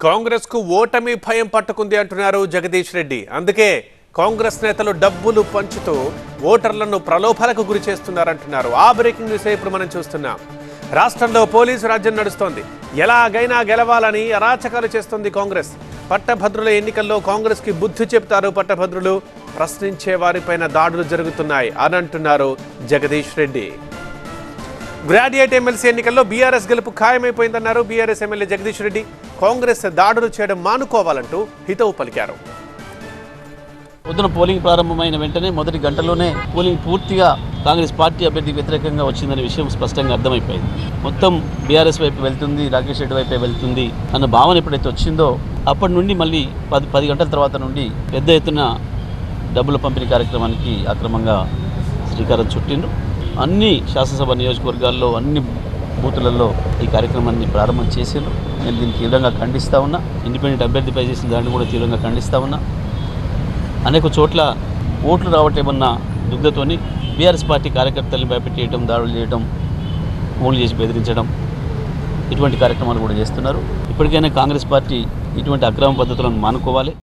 కాంగ్రెస్ కు ఓటమి భయం పట్టుకుంది అంటున్నారు జగదీష్ రెడ్డి. అందుకే కాంగ్రెస్ నేతలు డబ్బులు పంచుతూ ఓటర్లను ప్రలోభాలకు గురి చేస్తున్నారంటున్నారు. ఆ బ్రేకింగ్ న్యూస్ ఇప్పుడు మనం చూస్తున్నాం. రాష్ట్రంలో పోలీసు రాజ్యం నడుస్తోంది. ఎలాగైనా గెలవాలని అరాచకాలు చేస్తోంది కాంగ్రెస్. పట్టభద్రుల ఎన్నికల్లో కాంగ్రెస్ కి బుద్ధి చెప్తారు పట్టభద్రులు, ప్రశ్నించే వారిపైన దాడులు జరుగుతున్నాయి అని అంటున్నారు జగదీష్ రెడ్డి. గ్రాడ్యుయేట్ ఎమ్మెల్సీ ఎన్నికల్లో బీఆర్ఎస్ గెలుపు ఖాయమైపోయిందన్నారు బీఆర్ఎస్ ఎమ్మెల్యే జగదీష్ రెడ్డి. కాంగ్రెస్ దాడులు చేయడం మానుకోవాలంటూ హితవు పలికారు. పొద్దున పోలింగ్ ప్రారంభమైన వెంటనే మొదటి గంటలోనే పోలింగ్ పూర్తిగా కాంగ్రెస్ పార్టీ అభ్యర్థికి వ్యతిరేకంగా వచ్చిందనే విషయం స్పష్టంగా అర్థమైపోయింది. మొత్తం బీఆర్ఎస్ వైపు వెళ్తుంది, రాకేష్ రెడ్డి వైపే వెళ్తుంది అన్న భావన ఎప్పుడైతే వచ్చిందో అప్పటి నుండి మళ్ళీ 10 గంటల తర్వాత నుండి పెద్ద ఎత్తున డబ్బుల పంపిణీ కార్యక్రమానికి అక్రమంగా శ్రీకారం చుట్టిండ్రు. అన్ని శాసనసభ నియోజకవర్గాల్లో అన్ని బూతులలో ఈ కార్యక్రమాన్ని ప్రారంభం చేసిండ్రు. నేను దీన్ని తీవ్రంగా ఖండిస్తూ ఉన్నా. ఇండిపెండెంట్ అభ్యర్థిపై చేసిన దాన్ని కూడా తీవ్రంగా ఖండిస్తూ ఉన్నా. అనేక చోట్ల ఓట్లు రావటమన్న దుగ్ధతోని బీఆర్ఎస్ పార్టీ కార్యకర్తల్ని భయపెట్టేయడం, దాడులు చేయడం, ఫోన్లు చేసి బెదిరించడం, ఇటువంటి కార్యక్రమాలు కూడా చేస్తున్నారు. ఇప్పటికైనా కాంగ్రెస్ పార్టీ ఇటువంటి అక్రమ పద్ధతులను మానుకోవాలి.